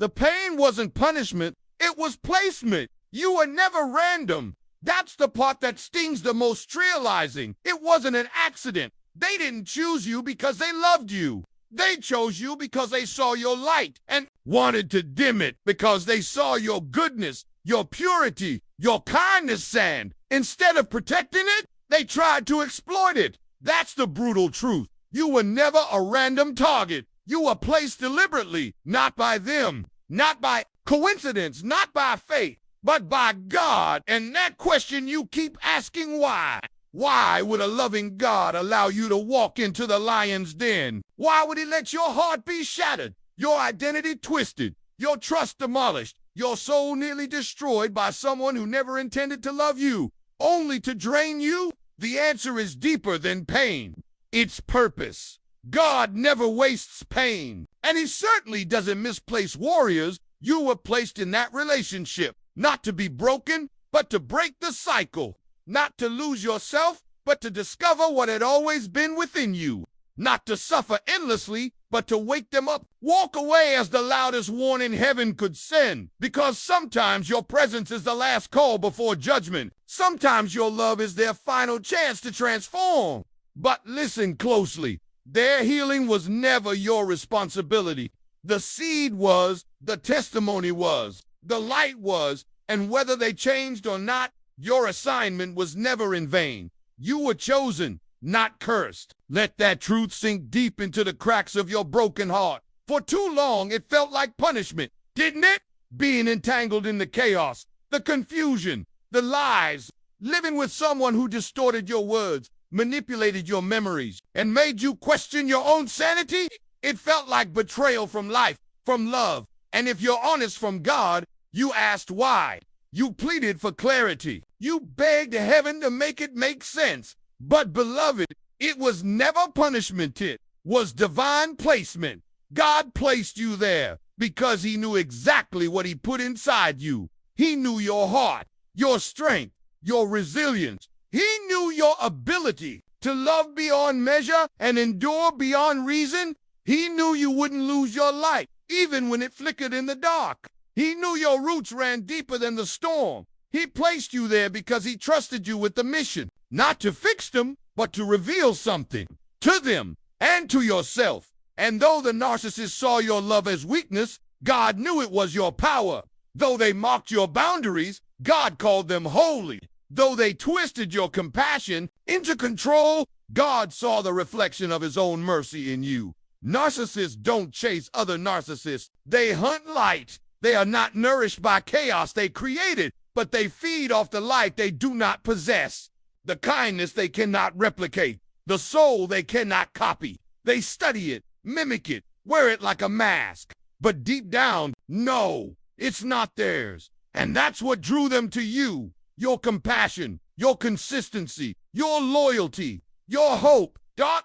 The pain wasn't punishment, it was placement. You were never random. That's the part that stings the most realizing. It wasn't an accident. They didn't choose you because they loved you. They chose you because they saw your light and wanted to dim it because they saw your goodness, your purity, your kindness, Sand. Instead of protecting it, they tried to exploit it. That's the brutal truth. You were never a random target. You were placed deliberately, not by them, not by coincidence, not by fate, but by God. And that question you keep asking, why? Why would a loving God allow you to walk into the lion's den? Why would he let your heart be shattered, your identity twisted, your trust demolished, your soul nearly destroyed by someone who never intended to love you, only to drain you? The answer is deeper than pain. It's purpose. God never wastes pain, and he certainly doesn't misplace warriors. You were placed in that relationship, not to be broken, but to break the cycle. Not to lose yourself, but to discover what had always been within you. Not to suffer endlessly, but to wake them up. Walk away as the loudest warning heaven could send, because sometimes your presence is the last call before judgment. Sometimes your love is their final chance to transform. But listen closely. Their healing was never your responsibility. The seed was, the testimony was, the light was, and whether they changed or not, your assignment was never in vain. You were chosen, not cursed. Let that truth sink deep into the cracks of your broken heart. For too long, it felt like punishment, didn't it? Being entangled in the chaos, the confusion, the lies, living with someone who distorted your words, manipulated your memories, and made you question your own sanity. It felt like betrayal from life, from love, and if you're honest, from God. You asked why. You pleaded for clarity. You begged heaven to make it make sense. But beloved, it was never punishment. It was divine placement. God placed you there because he knew exactly what he put inside you. He knew your heart, your strength, your resilience. He knew your ability to love beyond measure and endure beyond reason. He knew you wouldn't lose your light, even when it flickered in the dark. He knew your roots ran deeper than the storm. He placed you there because he trusted you with the mission, not to fix them, but to reveal something to them and to yourself. And though the narcissist saw your love as weakness, God knew it was your power. Though they mocked your boundaries, God called them holy. Though they twisted your compassion into control, God saw the reflection of his own mercy in you. Narcissists don't chase other narcissists. They hunt light. They are not nourished by chaos they created, but they feed off the light they do not possess, the kindness they cannot replicate, the soul they cannot copy. They study it, mimic it, wear it like a mask. But deep down, no, it's not theirs. And that's what drew them to you. Your compassion, your consistency, your loyalty, your hope.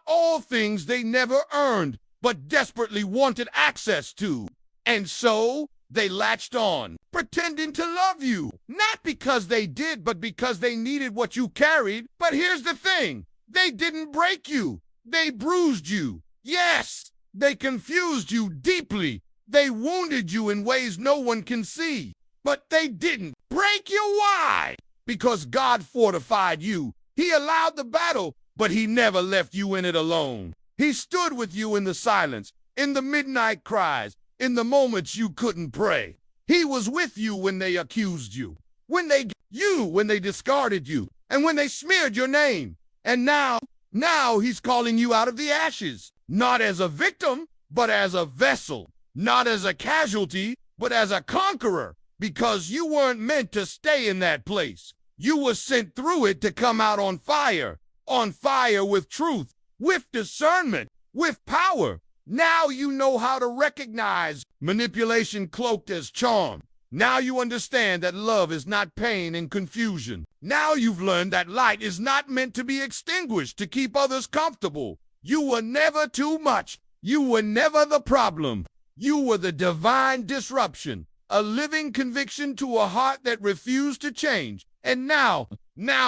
All things they never earned, but desperately wanted access to. And so they latched on, pretending to love you. Not because they did, but because they needed what you carried. But here's the thing. They didn't break you. They bruised you. Yes, they confused you deeply. They wounded you in ways no one can see. But they didn't break you. Why? Because God fortified you. He allowed the battle, but he never left you in it alone. He stood with you in the silence, in the midnight cries, in the moments you couldn't pray. He was with you when they accused you, when they discarded you, and when they smeared your name. And now he's calling you out of the ashes, not as a victim, but as a vessel, not as a casualty, but as a conqueror, because you weren't meant to stay in that place. You were sent through it to come out on fire with truth, with discernment, with power. Now you know how to recognize manipulation cloaked as charm. Now you understand that love is not pain and confusion. Now you've learned that light is not meant to be extinguished to keep others comfortable. You were never too much. You were never the problem. You were the divine disruption, a living conviction to a heart that refused to change. And now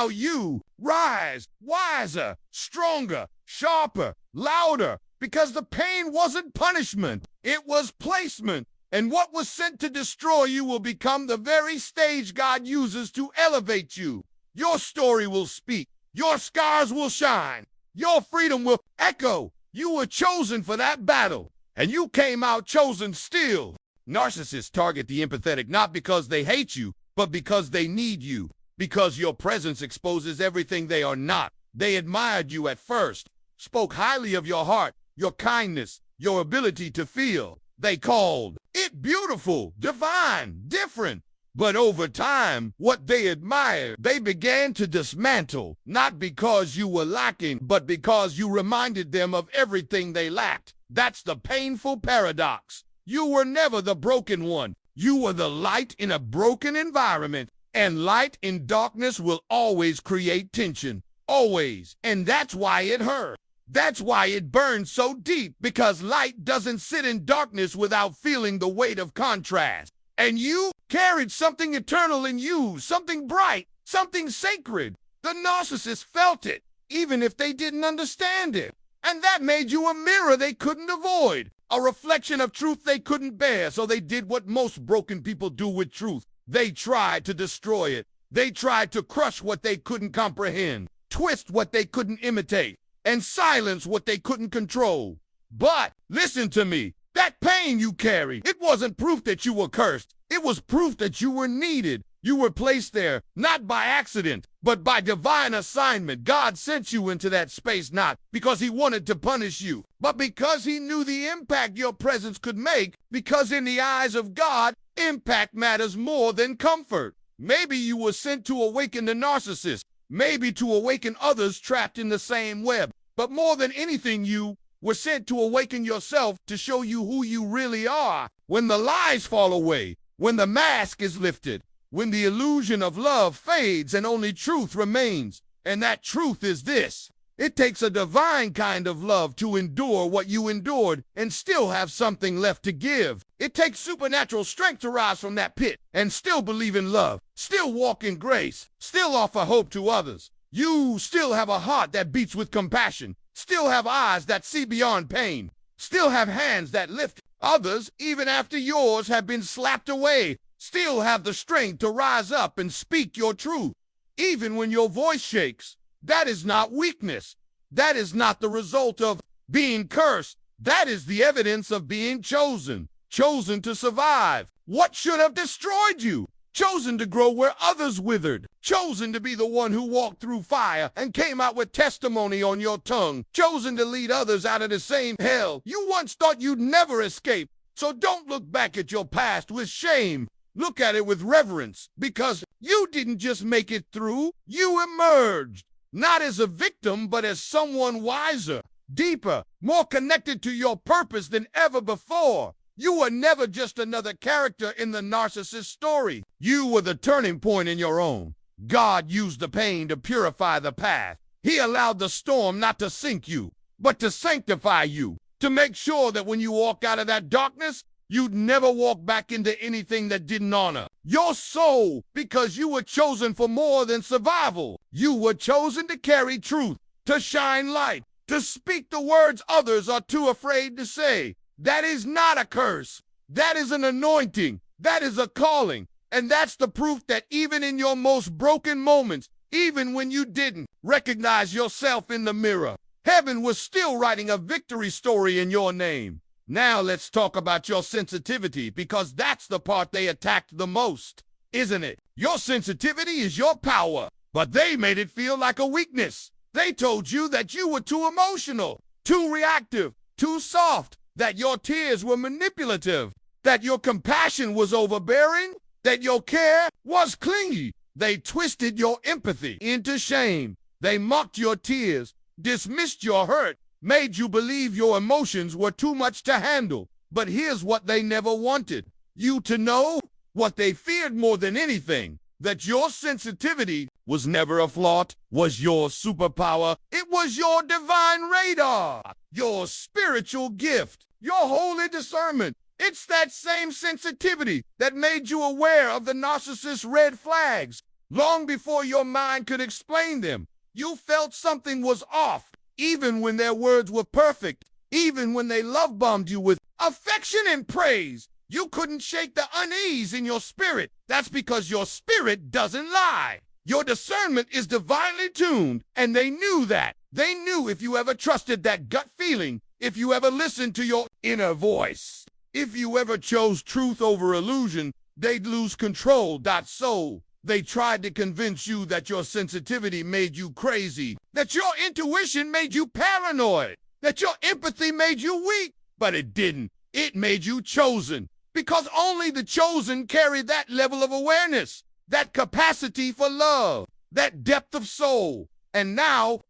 you rise, wiser, stronger, sharper, louder, because the pain wasn't punishment. It was placement. And what was sent to destroy you will become the very stage God uses to elevate you. Your story will speak. Your scars will shine. Your freedom will echo. You were chosen for that battle, and you came out chosen still. Narcissists target the empathetic not because they hate you, but because they need you. Because your presence exposes everything they are not. They admired you at first, spoke highly of your heart, your kindness, your ability to feel. They called it beautiful, divine, different. But over time, what they admired, they began to dismantle, not because you were lacking, but because you reminded them of everything they lacked. That's the painful paradox. You were never the broken one. You were the light in a broken environment, and light in darkness will always create tension. Always. And that's why it hurt. That's why it burns so deep, because light doesn't sit in darkness without feeling the weight of contrast. And you carried something eternal in you, something bright, something sacred. The narcissist felt it, even if they didn't understand it. And that made you a mirror they couldn't avoid, a reflection of truth they couldn't bear. So they did what most broken people do with truth. They tried to destroy it. They tried to crush what they couldn't comprehend, twist what they couldn't imitate, and silence what they couldn't control. But listen to me. That pain you carry, it wasn't proof that you were cursed. It was proof that you were needed. You were placed there, not by accident, but by divine assignment. God sent you into that space not because he wanted to punish you, but because he knew the impact your presence could make, because in the eyes of God, impact matters more than comfort. Maybe you were sent to awaken the narcissist, maybe to awaken others trapped in the same web, but more than anything, you were sent to awaken yourself, to show you who you really are. When the lies fall away, when the mask is lifted, when the illusion of love fades and only truth remains, and that truth is this: it takes a divine kind of love to endure what you endured and still have something left to give. It takes supernatural strength to rise from that pit and still believe in love, still walk in grace, still offer hope to others. You still have a heart that beats with compassion, still have eyes that see beyond pain, still have hands that lift others even after yours have been slapped away, still have the strength to rise up and speak your truth, even when your voice shakes. That is not weakness. That is not the result of being cursed. That is the evidence of being chosen, chosen to survive what should have destroyed you, chosen to grow where others withered, chosen to be the one who walked through fire and came out with testimony on your tongue, chosen to lead others out of the same hell you once thought you'd never escape. So don't look back at your past with shame. Look at it with reverence, because you didn't just make it through, you emerged, not as a victim, but as someone wiser, deeper, more connected to your purpose than ever before. You were never just another character in the narcissist story. You were the turning point in your own. God used the pain to purify the path. He allowed the storm not to sink you, but to sanctify you, to make sure that when you walk out of that darkness, you'd never walk back into anything that didn't honor your soul, because you were chosen for more than survival. You were chosen to carry truth, to shine light, to speak the words others are too afraid to say. That is not a curse. That is an anointing. That is a calling. And that's the proof that even in your most broken moments, even when you didn't recognize yourself in the mirror, heaven was still writing a victory story in your name. Now let's talk about your sensitivity, because that's the part they attacked the most, isn't it? Your sensitivity is your power, but they made it feel like a weakness. They told you that you were too emotional, too reactive, too soft, that your tears were manipulative, that your compassion was overbearing, that your care was clingy. They twisted your empathy into shame. They mocked your tears, dismissed your hurt, made you believe your emotions were too much to handle. But here's what they never wanted you to know, what they feared more than anything: that your sensitivity was never a flaw, was your superpower. It was your divine radar, your spiritual gift, your holy discernment. It's that same sensitivity that made you aware of the narcissist's red flags. Long before your mind could explain them, you felt something was off, even when their words were perfect, even when they love-bombed you with affection and praise. You couldn't shake the unease in your spirit. That's because your spirit doesn't lie. Your discernment is divinely tuned, and they knew that. They knew if you ever trusted that gut feeling, if you ever listened to your inner voice, if you ever chose truth over illusion, they'd lose control. So they tried to convince you that your sensitivity made you crazy, that your intuition made you paranoid, that your empathy made you weak, but it didn't. It made you chosen, because only the chosen carry that level of awareness, that capacity for love, that depth of soul. And now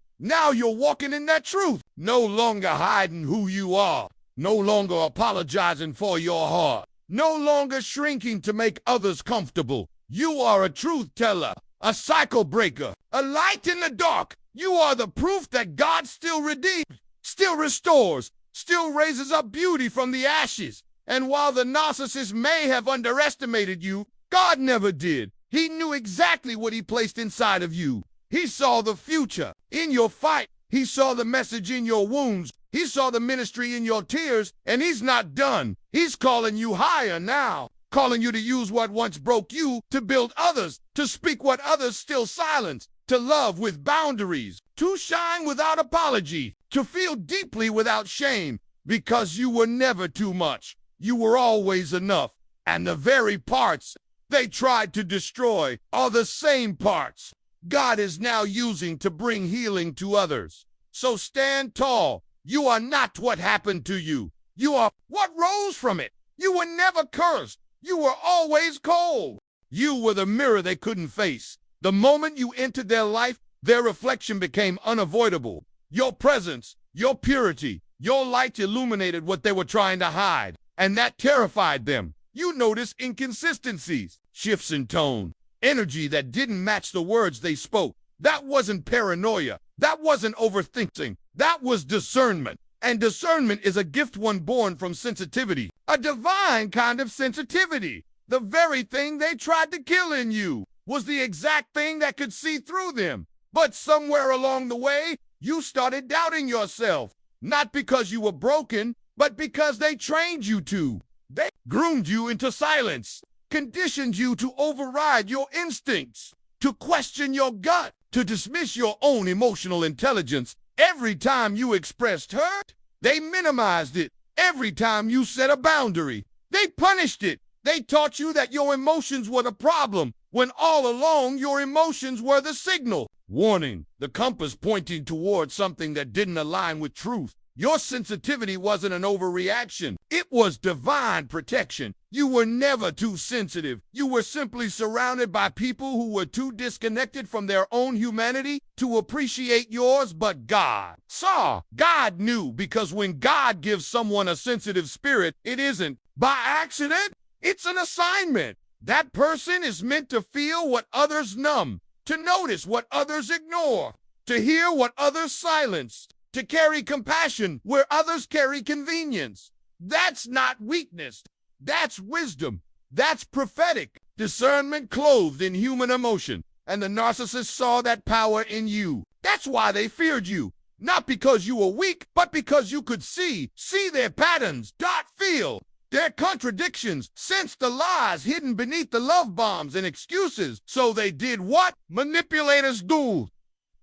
you're walking in that truth, no longer hiding who you are, no longer apologizing for your heart, no longer shrinking to make others comfortable. You are a truth teller, a cycle breaker, a light in the dark. You are the proof that God still redeems, still restores, still raises up beauty from the ashes. And while the narcissist may have underestimated you, God never did. He knew exactly what he placed inside of you. He saw the future in your fight. He saw the message in your wounds. He saw the ministry in your tears, and he's not done. He's calling you higher now, calling you to use what once broke you to build others, to speak what others still silence, to love with boundaries, to shine without apology, to feel deeply without shame, because you were never too much. You were always enough, and the very parts they tried to destroy are the same parts God is now using to bring healing to others. So stand tall. You are not what happened to you. You are what rose from it. You were never cursed. You were always cold. You were the mirror they couldn't face. The moment you entered their life, their reflection became unavoidable. Your presence, your purity, your light illuminated what they were trying to hide, and that terrified them. You noticed inconsistencies, shifts in tone, energy that didn't match the words they spoke. That wasn't paranoia. That wasn't overthinking. That was discernment. And discernment is a gift one born from sensitivity, a divine kind of sensitivity. The very thing they tried to kill in you was the exact thing that could see through them. But somewhere along the way, you started doubting yourself, not because you were broken, but because they trained you to. They groomed you into silence, conditioned you to override your instincts, to question your gut, to dismiss your own emotional intelligence. Every time you expressed hurt, they minimized it. Every time you set a boundary, they punished it. They taught you that your emotions were the problem, when all along your emotions were the signal. Warning, the compass pointing towards something that didn't align with truth. Your sensitivity wasn't an overreaction. It was divine protection. You were never too sensitive. You were simply surrounded by people who were too disconnected from their own humanity to appreciate yours, but God saw. God knew, because when God gives someone a sensitive spirit, it isn't by accident. It's an assignment. That person is meant to feel what others numb, to notice what others ignore, to hear what others silence, to carry compassion where others carry convenience. That's not weakness. That's wisdom. That's prophetic discernment clothed in human emotion. And the narcissist saw that power in you. That's why they feared you. Not because you were weak, but because you could see their patterns, feel their contradictions, sense the lies hidden beneath the love bombs and excuses. So they did what manipulators do.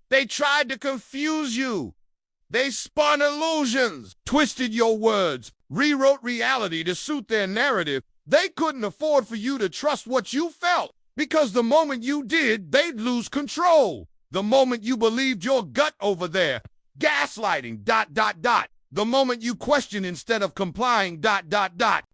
They tried to confuse you. They spun illusions, twisted your words, rewrote reality to suit their narrative. They couldn't afford for you to trust what you felt, because the moment you did, they'd lose control. The moment you believed your gut over there, gaslighting, The moment you questioned instead of complying,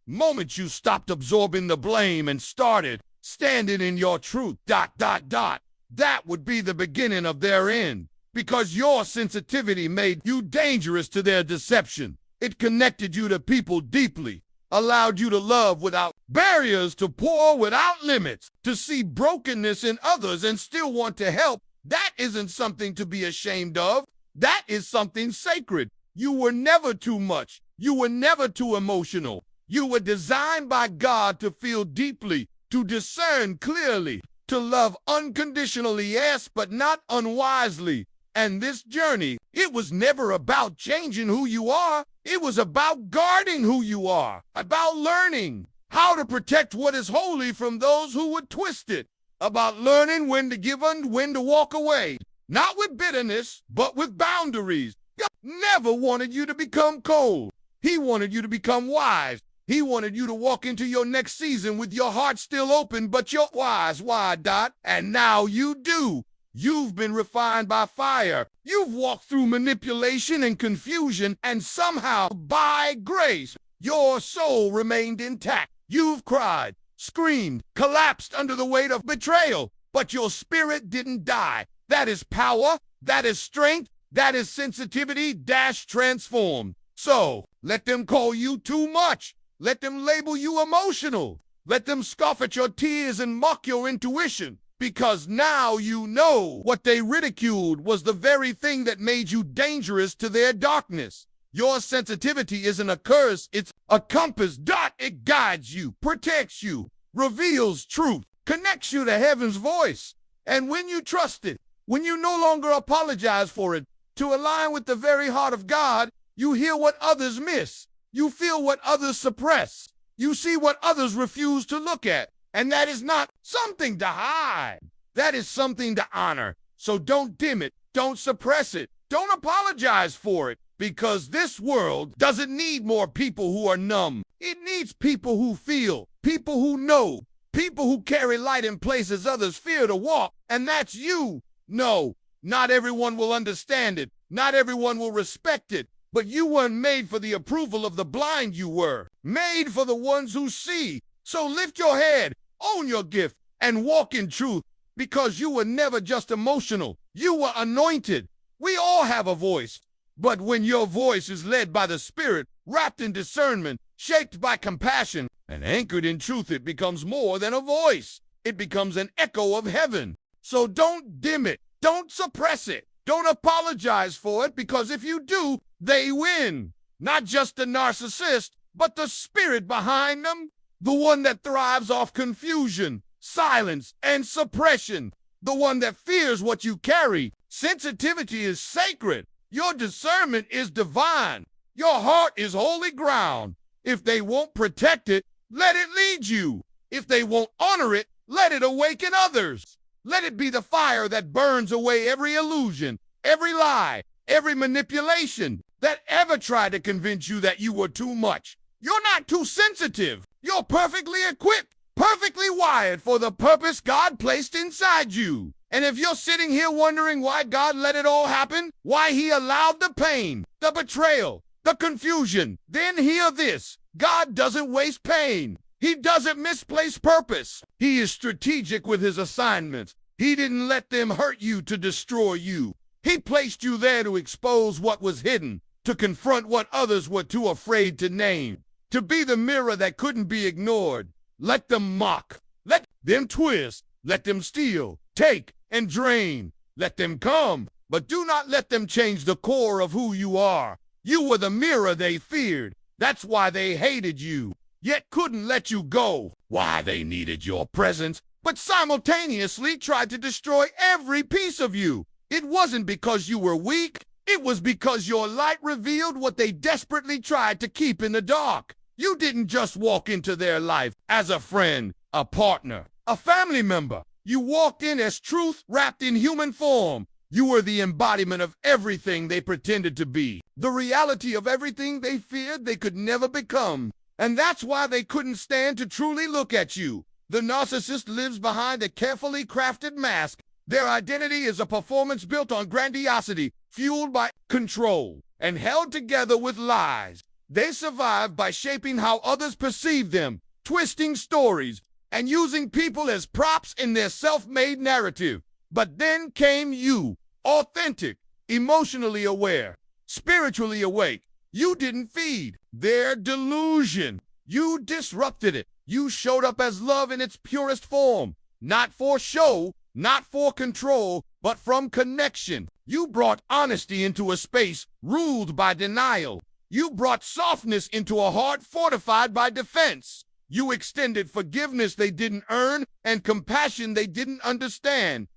Moment you stopped absorbing the blame and started standing in your truth, That would be the beginning of their end. Because your sensitivity made you dangerous to their deception. It connected you to people deeply, allowed you to love without barriers, to pour without limits, to see brokenness in others and still want to help. That isn't something to be ashamed of. That is something sacred. You were never too much. You were never too emotional. You were designed by God to feel deeply, to discern clearly, to love unconditionally, yes, but not unwisely. And this journey, it was never about changing who you are. It was about guarding who you are, about learning how to protect what is holy from those who would twist it, about learning when to give and when to walk away, not with bitterness, but with boundaries. God never wanted you to become cold. He wanted you to become wise. He wanted you to walk into your next season with your heart still open, but you're wise. Why, Dot? And now you do. You've been refined by fire. You've walked through manipulation and confusion, and somehow, by grace, your soul remained intact. You've cried, screamed, collapsed under the weight of betrayal, but your spirit didn't die. That is power. That is strength. That is sensitivity transformed. So, let them call you too much. Let them label you emotional. Let them scoff at your tears and mock your intuition. Because now you know what they ridiculed was the very thing that made you dangerous to their darkness. Your sensitivity isn't a curse, it's a compass. It guides you, protects you, reveals truth, connects you to heaven's voice. And when you trust it, when you no longer apologize for it, to align with the very heart of God, you hear what others miss. You feel what others suppress. You see what others refuse to look at. And that is not something to hide. That is something to honor. So don't dim it. Don't suppress it. Don't apologize for it. Because this world doesn't need more people who are numb. It needs people who feel, people who know, people who carry light in places others fear to walk. And that's you. No, not everyone will understand it. Not everyone will respect it. But you weren't made for the approval of the blind. You were made for the ones who see. So lift your head, own your gift, and walk in truth, because you were never just emotional. You were anointed. We all have a voice. But when your voice is led by the Spirit, wrapped in discernment, shaped by compassion, and anchored in truth, it becomes more than a voice. It becomes an echo of heaven. So don't dim it. Don't suppress it. Don't apologize for it, because if you do, they win. Not just the narcissist, but the spirit behind them. The one that thrives off confusion, silence, and suppression. The one that fears what you carry. Sensitivity is sacred. Your discernment is divine. Your heart is holy ground. If they won't protect it, let it lead you. If they won't honor it, let it awaken others. Let it be the fire that burns away every illusion, every lie, every manipulation that ever tried to convince you that you were too much. You're not too sensitive. You're perfectly equipped, perfectly wired for the purpose God placed inside you. And if you're sitting here wondering why God let it all happen, why he allowed the pain, the betrayal, the confusion, then hear this. God doesn't waste pain. He doesn't misplace purpose. He is strategic with his assignments. He didn't let them hurt you to destroy you. He placed you there to expose what was hidden, to confront what others were too afraid to name, to be the mirror that couldn't be ignored. Let them mock. Let them twist. Let them steal, take, and drain. Let them come, but do not let them change the core of who you are. You were the mirror they feared. That's why they hated you, yet couldn't let you go. Why they needed your presence, but simultaneously tried to destroy every piece of you. It wasn't because you were weak. It was because your light revealed what they desperately tried to keep in the dark. You didn't just walk into their life as a friend, a partner, a family member. You walked in as truth wrapped in human form. You were the embodiment of everything they pretended to be, the reality of everything they feared they could never become. And that's why they couldn't stand to truly look at you. The narcissist lives behind a carefully crafted mask. Their identity is a performance built on grandiosity, fueled by control, and held together with lies. They survive by shaping how others perceive them, twisting stories, and using people as props in their self-made narrative. But then came you, authentic, emotionally aware, spiritually awake. You didn't feed their delusion. You disrupted it. You showed up as love in its purest form, not for show, not for control, but from connection. You brought honesty into a space ruled by denial. You brought softness into a heart fortified by defense. You extended forgiveness they didn't earn and compassion they didn't understand.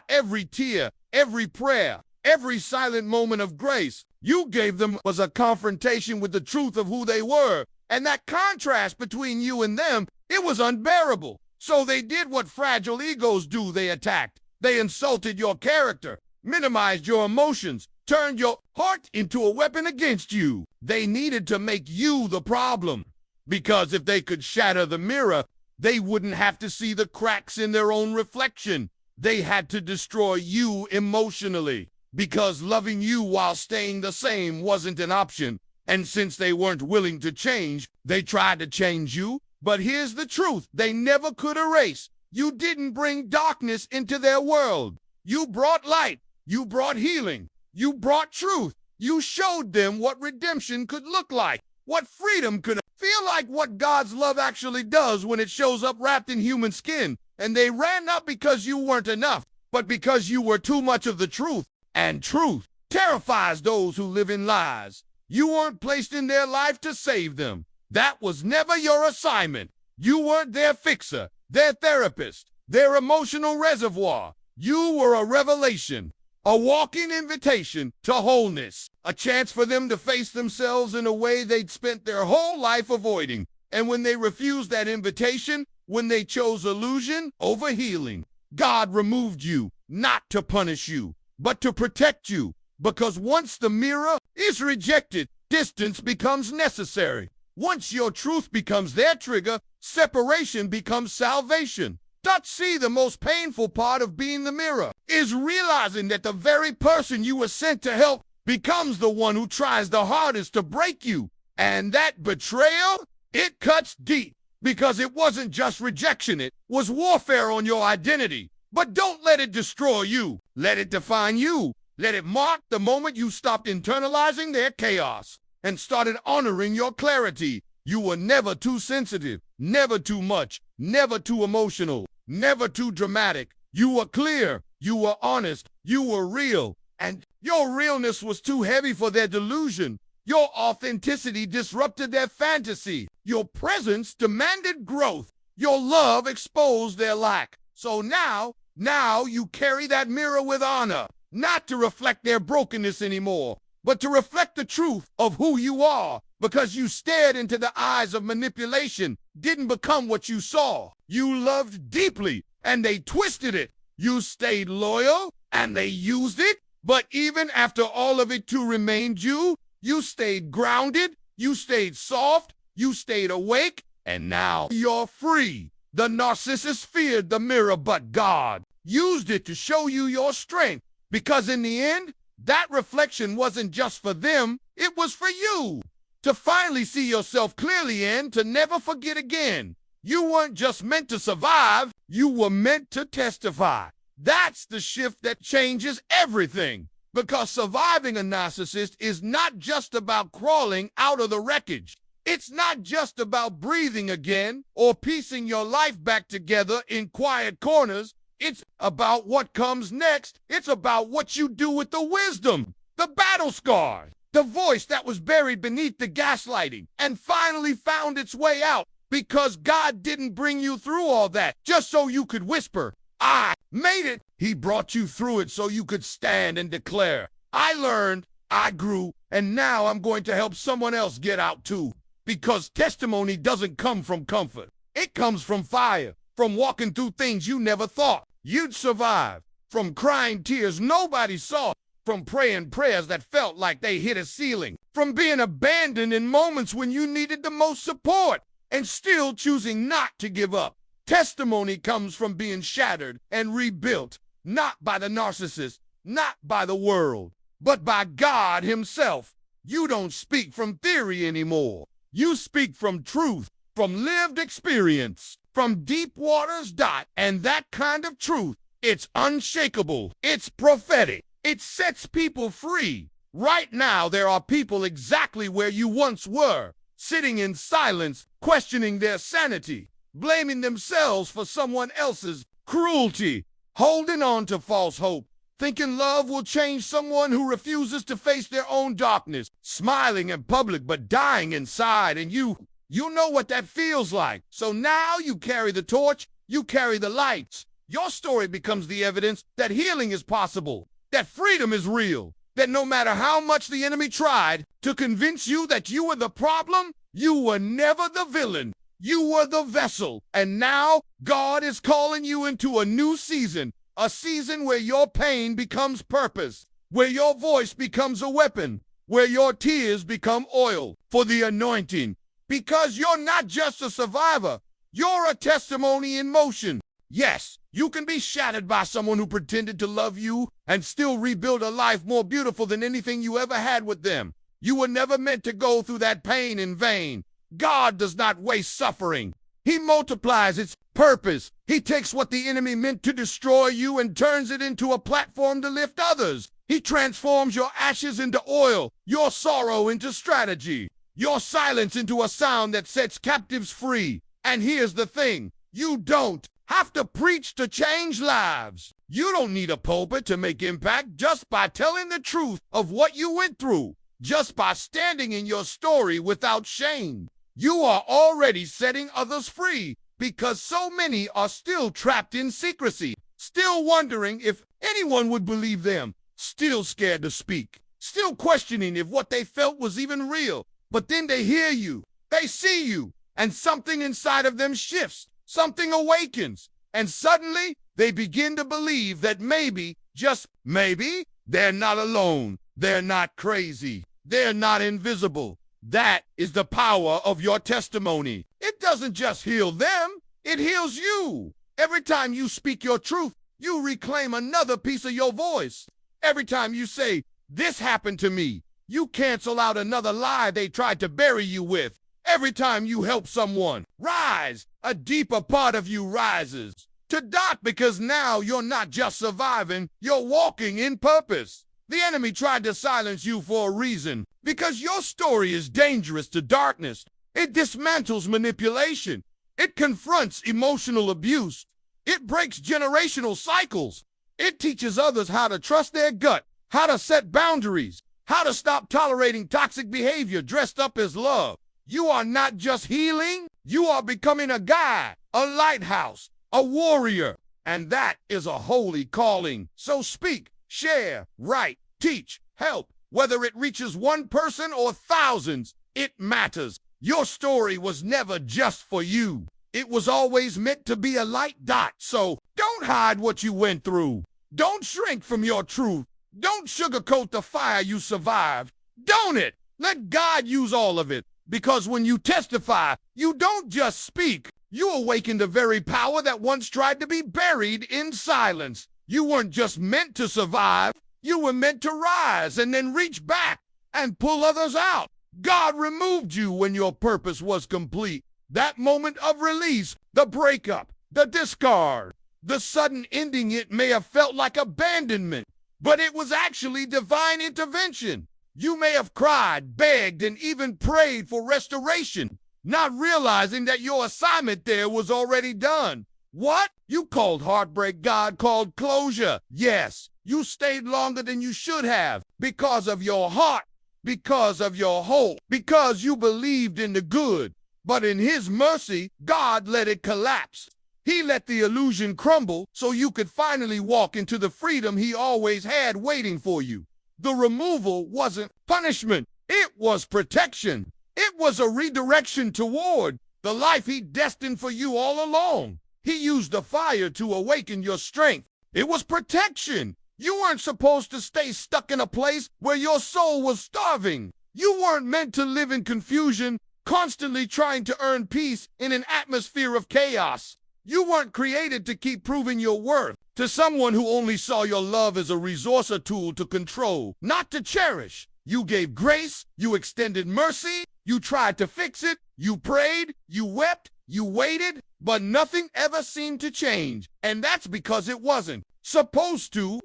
Every tear, every prayer, every silent moment of grace you gave them was a confrontation with the truth of who they were. And that contrast between you and them, it was unbearable. So they did what fragile egos do. They attacked. They insulted your character, minimized your emotions, turned your heart into a weapon against you. They needed to make you the problem. Because if they could shatter the mirror, they wouldn't have to see the cracks in their own reflection. They had to destroy you emotionally. Because loving you while staying the same wasn't an option. And since they weren't willing to change, they tried to change you. But here's the truth. They never could erase. You didn't bring darkness into their world. You brought light. You brought healing. You brought truth. You showed them what redemption could look like, what freedom could feel like, what God's love actually does when it shows up wrapped in human skin. And they ran not because you weren't enough, but because you were too much of the truth. And truth terrifies those who live in lies. You weren't placed in their life to save them. That was never your assignment. You weren't their fixer, their therapist, their emotional reservoir. You were a revelation, a walking invitation to wholeness, a chance for them to face themselves in a way they'd spent their whole life avoiding. And when they refused that invitation, when they chose illusion over healing, God removed you, not to punish you, but to protect you. Because once the mirror is rejected, distance becomes necessary. Once your truth becomes their trigger, separation becomes salvation. See, the most painful part of being the mirror is realizing that the very person you were sent to help becomes the one who tries the hardest to break you. And that betrayal, it cuts deep, because it wasn't just rejection, it was warfare on your identity. But don't let it destroy you. Let it define you. Let it mark the moment you stopped internalizing their chaos and started honoring your clarity. You were never too sensitive, never too much, never too emotional, never too dramatic. You were clear, you were honest, you were real, and your realness was too heavy for their delusion. Your authenticity disrupted their fantasy. Your presence demanded growth. Your love exposed their lack. So now you carry that mirror with honor, not to reflect their brokenness anymore, but to reflect the truth of who you are. Because you stared into the eyes of manipulation, didn't become what you saw. You loved deeply, and they twisted it. You stayed loyal, and they used it. But even after all of it too remained you, you stayed grounded, you stayed soft, you stayed awake, and now you're free. The narcissist feared the mirror, but God used it to show you your strength. Because in the end, that reflection wasn't just for them, it was for you. To finally see yourself clearly and to never forget again. You weren't just meant to survive, you were meant to testify. That's the shift that changes everything. Because surviving a narcissist is not just about crawling out of the wreckage. It's not just about breathing again or piecing your life back together in quiet corners. It's about what comes next. It's about what you do with the wisdom, the battle scars, the voice that was buried beneath the gaslighting and finally found its way out. Because God didn't bring you through all that just so you could whisper, I made it. He brought you through it so you could stand and declare, I learned, I grew, and now I'm going to help someone else get out too. Because testimony doesn't come from comfort. It comes from fire, from walking through things you never thought you'd survive, from crying tears nobody saw, from praying prayers that felt like they hit a ceiling, from being abandoned in moments when you needed the most support, and still choosing not to give up. Testimony comes from being shattered and rebuilt, not by the narcissist, not by the world, but by God himself. You don't speak from theory anymore. You speak from truth, from lived experience, from deep waters. And that kind of truth, it's unshakable, it's prophetic, it sets people free. Right now, there are people exactly where you once were, sitting in silence, questioning their sanity, blaming themselves for someone else's cruelty, holding on to false hope, thinking love will change someone who refuses to face their own darkness, smiling in public but dying inside. And you know what that feels like. So now you carry the torch, you carry the lights. Your story becomes the evidence that healing is possible, that freedom is real, that no matter how much the enemy tried to convince you that you were the problem, You were never the villain. You were the vessel. And now God is calling you into a new season, a season where your pain becomes purpose, where your voice becomes a weapon, where your tears become oil for the anointing. Because you're not just a survivor, you're a testimony in motion. Yes, you can be shattered by someone who pretended to love you and still rebuild a life more beautiful than anything you ever had with them. You were never meant to go through that pain in vain. God does not waste suffering. He multiplies its purpose. He takes what the enemy meant to destroy you and turns it into a platform to lift others. He transforms your ashes into oil, your sorrow into strategy, your silence into a sound that sets captives free. And here's the thing, you don't have to preach to change lives. You don't need a pulpit to make impact just by telling the truth of what you went through, just by standing in your story without shame. You are already setting others free because so many are still trapped in secrecy, still wondering if anyone would believe them, still scared to speak, still questioning if what they felt was even real. But then they hear you, they see you, and something inside of them shifts, something awakens, and suddenly they begin to believe that maybe, just maybe, they're not alone, they're not crazy, they're not invisible. That is the power of your testimony. It doesn't just heal them, it heals you. Every time you speak your truth, you reclaim another piece of your voice. Every time you say, "This happened to me," you cancel out another lie they tried to bury you with. Every time you help someone rise, a deeper part of you rises to dot, because now you're not just surviving, you're walking in purpose. The enemy tried to silence you for a reason, because your story is dangerous to darkness. It dismantles manipulation. It confronts emotional abuse. It breaks generational cycles. It teaches others how to trust their gut, how to set boundaries, how to stop tolerating toxic behavior dressed up as love. You are not just healing, you are becoming a guide, a lighthouse, a warrior, and that is a holy calling. So speak, share, write, teach, help. Whether it reaches one person or thousands, it matters. Your story was never just for you. It was always meant to be a light dot. So don't hide what you went through. Don't shrink from your truth. Don't sugarcoat the fire you survived. Don't it. Let God use all of it. Because when you testify, you don't just speak. You awaken the very power that once tried to be buried in silence. You weren't just meant to survive. You were meant to rise and then reach back and pull others out. God removed you when your purpose was complete. That moment of release, the breakup, the discard, the sudden ending, it may have felt like abandonment, but it was actually divine intervention. You may have cried, begged, and even prayed for restoration, not realizing that your assignment there was already done. What? You called heartbreak, God called closure. Yes, you stayed longer than you should have because of your heart, because of your hope, because you believed in the good. But in His mercy, God let it collapse. He let the illusion crumble so you could finally walk into the freedom He always had waiting for you. The removal wasn't punishment. It was protection. It was a redirection toward the life He destined for you all along. He used the fire to awaken your strength. It was protection. You weren't supposed to stay stuck in a place where your soul was starving. You weren't meant to live in confusion, constantly trying to earn peace in an atmosphere of chaos. You weren't created to keep proving your worth to someone who only saw your love as a resource or tool to control, not to cherish. You gave grace, you extended mercy, you tried to fix it, you prayed, you wept, you waited, but nothing ever seemed to change. And that's because it wasn't supposed to.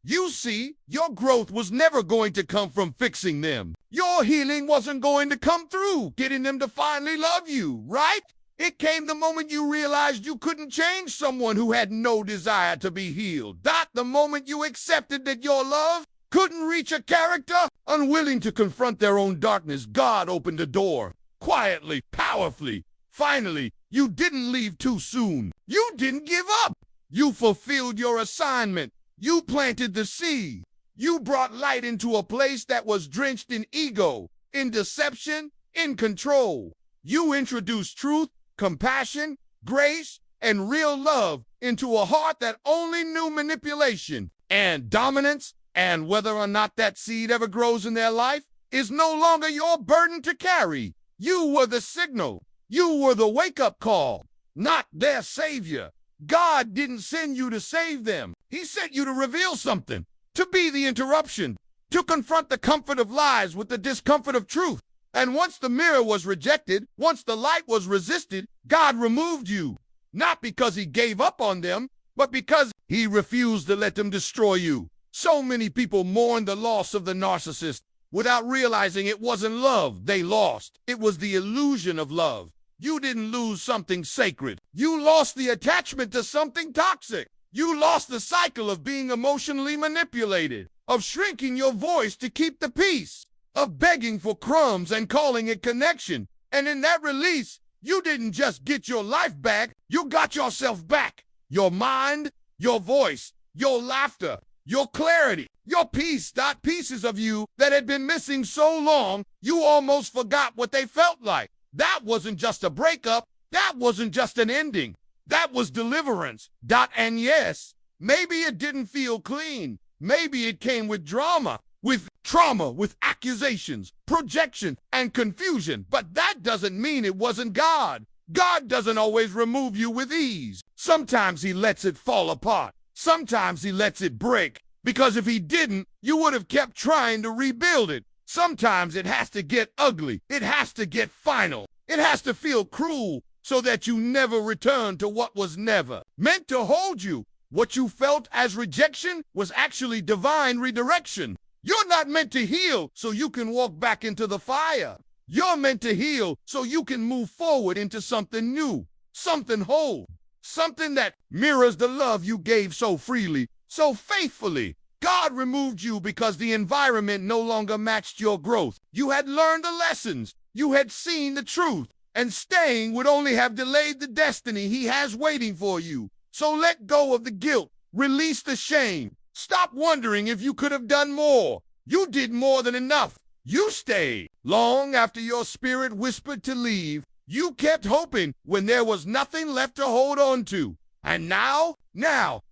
You see, your growth was never going to come from fixing them. Your healing wasn't going to come through getting them to finally love you, right? It came the moment you realized you couldn't change someone who had no desire to be healed. That the moment you accepted that your love couldn't reach a character unwilling to confront their own darkness, God opened the door, quietly, powerfully. Finally, you didn't leave too soon. You didn't give up. You fulfilled your assignment. You planted the seed. You brought light into a place that was drenched in ego, in deception, in control. You introduce truth, compassion, grace, and real love into a heart that only knew manipulation and dominance, and whether or not that seed ever grows in their life is no longer your burden to carry. You were the signal. You were the wake-up call, not their savior. God didn't send you to save them. He sent you to reveal something, to be the interruption, to confront the comfort of lies with the discomfort of truth. And once the mirror was rejected, once the light was resisted, God removed you. Not because he gave up on them, but because he refused to let them destroy you. So many people mourn the loss of the narcissist without realizing it wasn't love they lost. It was the illusion of love. You didn't lose something sacred. You lost the attachment to something toxic. You lost the cycle of being emotionally manipulated, of shrinking your voice to keep the peace, of begging for crumbs and calling it connection. And in that release, you didn't just get your life back, you got yourself back. Your mind, your voice, your laughter, your clarity, your peace, not pieces of you that had been missing so long, you almost forgot what they felt like. That wasn't just a breakup. That wasn't just an ending. That was deliverance. And yes, maybe it didn't feel clean. Maybe it came with drama, with trauma, with accusations, projection, and confusion. But that doesn't mean it wasn't God. God doesn't always remove you with ease. Sometimes he lets it fall apart. Sometimes he lets it break. Because if he didn't, you would have kept trying to rebuild it. Sometimes it has to get ugly. It has to get final. It has to feel cruel so that you never return to what was never meant to hold you. What you felt as rejection was actually divine redirection. You're not meant to heal so you can walk back into the fire. You're meant to heal so you can move forward into something new, something whole, something that mirrors the love you gave so freely, so faithfully. God removed you because the environment no longer matched your growth. You had learned the lessons. You had seen the truth. And staying would only have delayed the destiny he has waiting for you. So let go of the guilt. Release the shame. Stop wondering if you could have done more. You did more than enough. You stayed. Long after your spirit whispered to leave, you kept hoping when there was nothing left to hold on to. And now,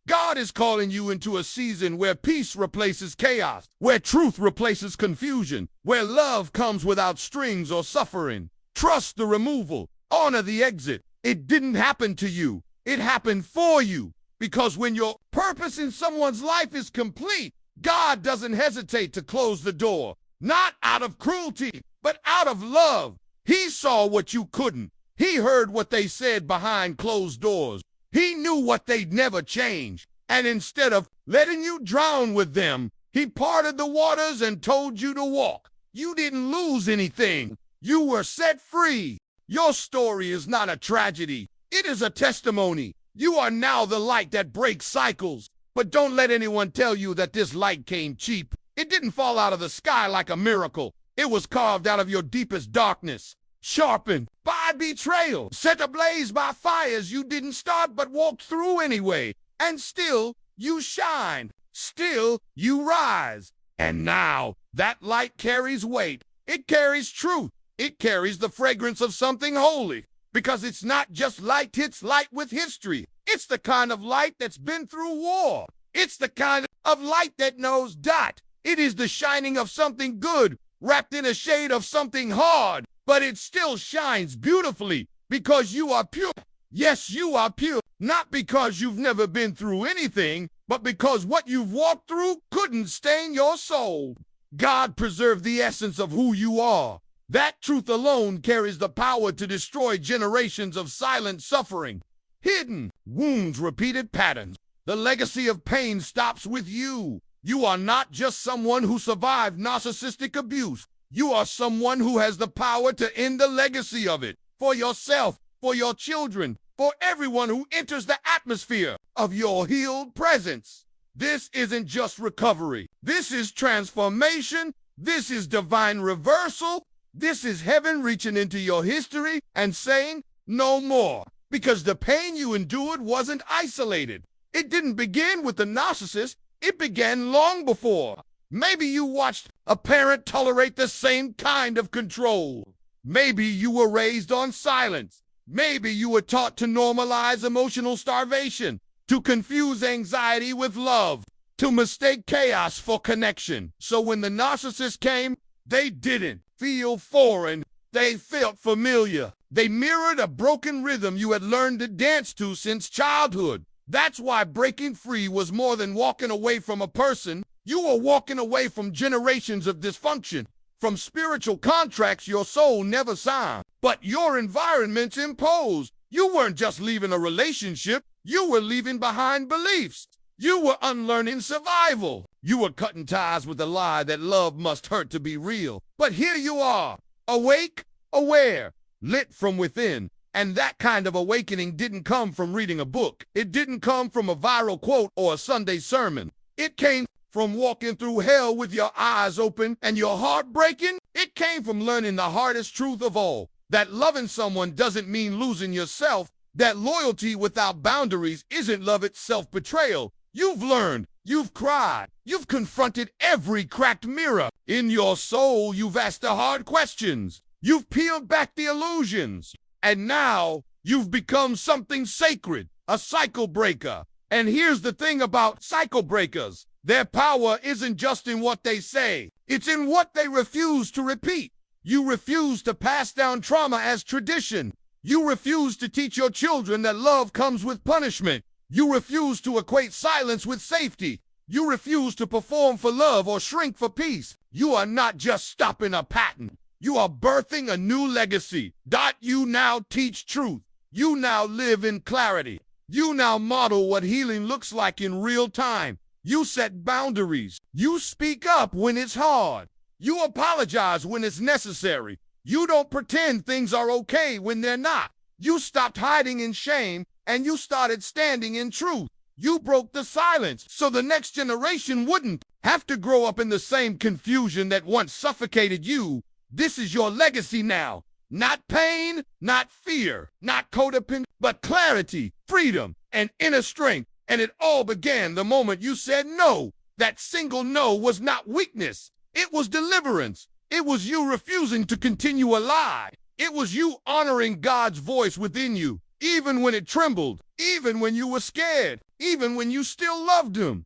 God is calling you into a season where peace replaces chaos, where truth replaces confusion, where love comes without strings or suffering. Trust the removal. Honor the exit. It didn't happen to you. It happened for you. Because when your purpose in someone's life is complete, God doesn't hesitate to close the door. Not out of cruelty, but out of love. He saw what you couldn't. He heard what they said behind closed doors. He knew what they'd never change. And instead of letting you drown with them, he parted the waters and told you to walk. You didn't lose anything. You were set free. Your story is not a tragedy. It is a testimony. You are now the light that breaks cycles. But don't let anyone tell you that this light came cheap. It didn't fall out of the sky like a miracle. It was carved out of your deepest darkness, sharpened by betrayal, set ablaze by fires you didn't start but walked through anyway. And still, you shine. Still, you rise. And now, that light carries weight. It carries truth. It carries the fragrance of something holy. Because it's not just light, it's light with history. It's the kind of light that's been through war. It's the kind of light that knows dot. It is the shining of something good, wrapped in a shade of something hard. But it still shines beautifully because you are pure. Yes, you are pure. Not because you've never been through anything, but because what you've walked through couldn't stain your soul. God preserved the essence of who you are. That truth alone carries the power to destroy generations of silent suffering. Hidden wounds, repeated patterns. The legacy of pain stops with you. You are not just someone who survived narcissistic abuse. You are someone who has the power to end the legacy of it. For yourself, for your children, for everyone who enters the atmosphere of your healed presence. This isn't just recovery. This is transformation. This is divine reversal. This is heaven reaching into your history and saying, no more. Because the pain you endured wasn't isolated. It didn't begin with the narcissist. It began long before. Maybe you watched a parent tolerate the same kind of control. Maybe you were raised on silence. Maybe you were taught to normalize emotional starvation, to confuse anxiety with love, to mistake chaos for connection. So when the narcissist came, they didn't feel foreign. They felt familiar. They mirrored a broken rhythm you had learned to dance to since childhood. That's why breaking free was more than walking away from a person. You were walking away from generations of dysfunction, from spiritual contracts your soul never signed, but your environments imposed. You weren't just leaving a relationship, you were leaving behind beliefs. You were unlearning survival. You were cutting ties with the lie that love must hurt to be real. But here you are, awake, aware, lit from within. And that kind of awakening didn't come from reading a book. It didn't come from a viral quote or a Sunday sermon. It came from walking through hell with your eyes open and your heart breaking. It came from learning the hardest truth of all, that loving someone doesn't mean losing yourself, that loyalty without boundaries isn't love, it's self-betrayal. You've learned, you've cried, you've confronted every cracked mirror. In your soul, you've asked the hard questions. You've peeled back the illusions. And now you've become something sacred, a cycle breaker. And here's the thing about cycle breakers. Their power isn't just in what they say. It's in what they refuse to repeat. You refuse to pass down trauma as tradition. You refuse to teach your children that love comes with punishment. You refuse to equate silence with safety. You refuse to perform for love or shrink for peace. You are not just stopping a pattern. You are birthing a new legacy. You now teach truth. You now live in clarity. You now model what healing looks like in real time. You set boundaries. You speak up when it's hard. You apologize when it's necessary. You don't pretend things are okay when they're not. You stopped hiding in shame and you started standing in truth. You broke the silence so the next generation wouldn't have to grow up in the same confusion that once suffocated you. This is your legacy now. Not pain, not fear, not codependence, but clarity, freedom, and inner strength. And it all began the moment you said no. That single no was not weakness. It was deliverance. It was you refusing to continue a lie. It was you honoring God's voice within you, even when it trembled, even when you were scared, even when you still loved him.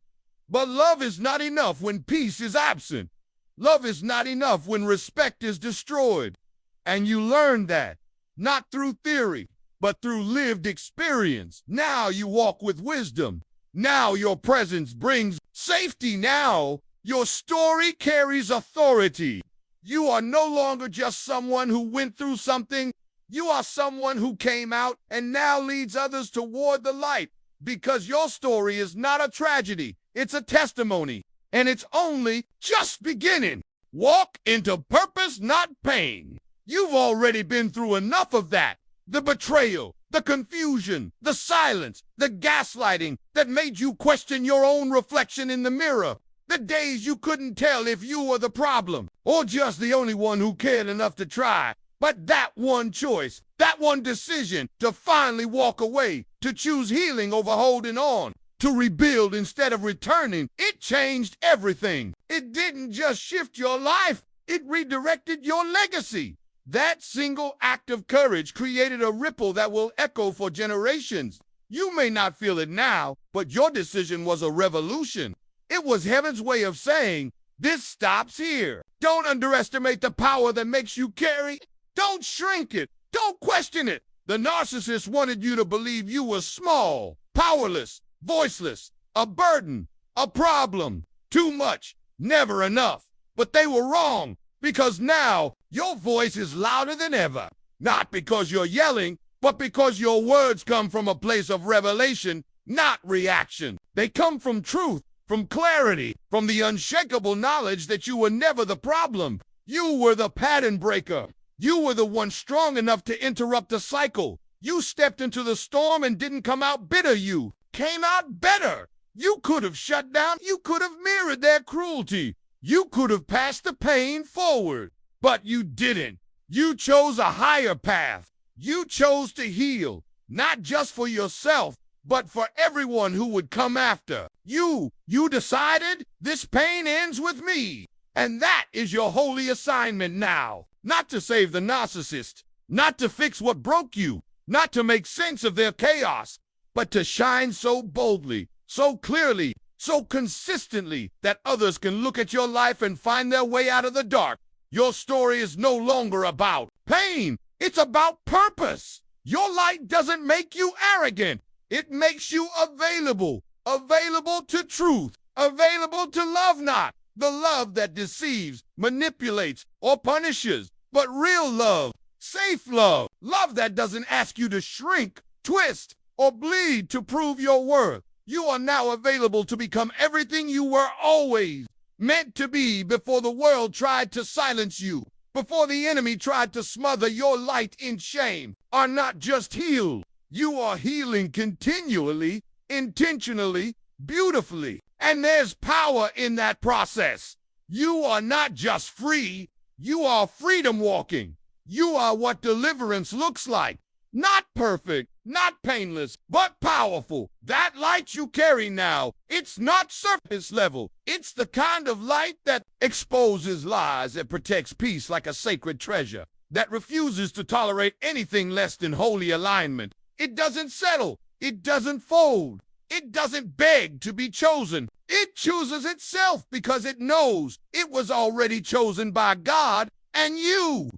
But love is not enough when peace is absent. Love is not enough when respect is destroyed. And you learned that, not through theory, but through lived experience. Now you walk with wisdom. Now your presence brings safety. Now your story carries authority. You are no longer just someone who went through something. You are someone who came out and now leads others toward the light, because your story is not a tragedy. It's a testimony, and it's only just beginning. Walk into purpose, not pain. You've already been through enough of that. The betrayal, the confusion, the silence, the gaslighting that made you question your own reflection in the mirror. The days you couldn't tell if you were the problem or just the only one who cared enough to try. But that one choice, that one decision to finally walk away, to choose healing over holding on, to rebuild instead of returning, it changed everything. It didn't just shift your life, it redirected your legacy. That single act of courage created a ripple that will echo for generations. You may not feel it now, but your decision was a revolution. It was heaven's way of saying, this stops here. Don't underestimate the power that makes you carry. Don't shrink it. Don't question it. The narcissist wanted you to believe you were small, powerless, voiceless, a burden, a problem, too much, never enough. But they were wrong, because now your voice is louder than ever. Not because you're yelling, but because your words come from a place of revelation, not reaction. They come from truth, from clarity, from the unshakable knowledge that you were never the problem. You were the pattern breaker. You were the one strong enough to interrupt the cycle. You stepped into the storm and didn't come out bitter. You came out better. You could have shut down. You could have mirrored their cruelty. You could have passed the pain forward. But you didn't. You chose a higher path. You chose to heal, not just for yourself, but for everyone who would come after. You decided this pain ends with me. And that is your holy assignment now. not to save the narcissist, not to fix what broke you, not to make sense of their chaos, but to shine so boldly, so clearly, so consistently that others can look at your life and find their way out of the dark. Your story is no longer about pain. It's about purpose. Your light doesn't make you arrogant. It makes you available, available to truth, available to love not the love that deceives, manipulates, or punishes, but real love, safe love, love that doesn't ask you to shrink, twist, or bleed to prove your worth. You are now available to become everything you were always meant to be before the world tried to silence you, before the enemy tried to smother your light in shame. Are not just healed, you are healing continually, intentionally, beautifully. And there's power in that process. You are not just free, you are freedom walking. You are what deliverance looks like. Not perfect, not painless, but powerful. That light you carry now, it's not surface level. It's the kind of light that exposes lies and protects peace like a sacred treasure, that refuses to tolerate anything less than holy alignment. It doesn't settle. It doesn't fold. It doesn't beg to be chosen. It chooses itself because it knows it was already chosen by God, and you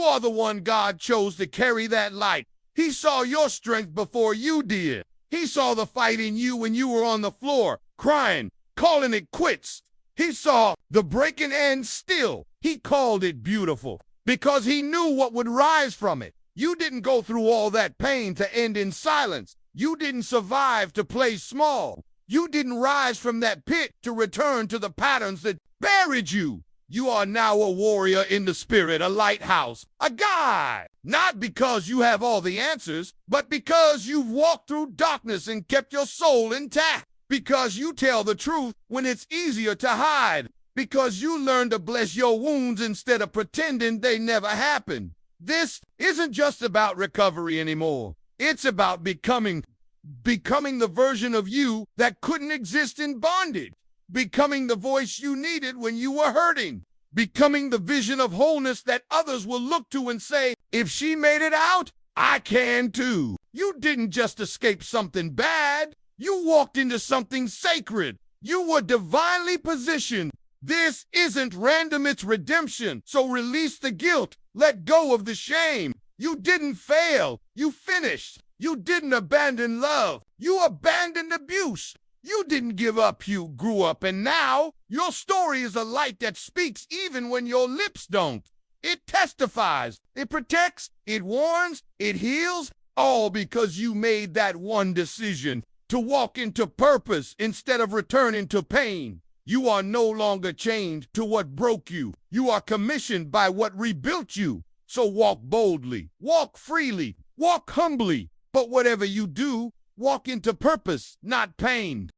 are the one God chose to carry that light. He saw your strength before you did. He saw the fight in you when you were on the floor, crying, calling it quits. He saw the breaking and still he called it beautiful because he knew what would rise from it. You didn't go through all that pain to end in silence. You didn't survive to play small. You didn't rise from that pit to return to the patterns that buried you. You are now a warrior in the spirit, a lighthouse, a guide. Not because you have all the answers, but because you've walked through darkness and kept your soul intact. Because you tell the truth when it's easier to hide. Because you learn to bless your wounds instead of pretending they never happened. This isn't just about recovery anymore. It's about becoming the version of you that couldn't exist in bondage. Becoming the voice you needed when you were hurting. Becoming the vision of wholeness that others will look to and say, if she made it out, I can too. You didn't just escape something bad. You walked into something sacred. You were divinely positioned. This isn't random, it's redemption. So release the guilt. Let go of the shame. You didn't fail. You finished. You didn't abandon love. You abandoned abuse. You didn't give up, you grew up, and now your story is a light that speaks even when your lips don't. It testifies, it protects, it warns, it heals, all because you made that one decision to walk into purpose instead of returning to pain. You are no longer chained to what broke you. You are commissioned by what rebuilt you. So walk boldly, walk freely, walk humbly, but whatever you do, walk into purpose, not pain.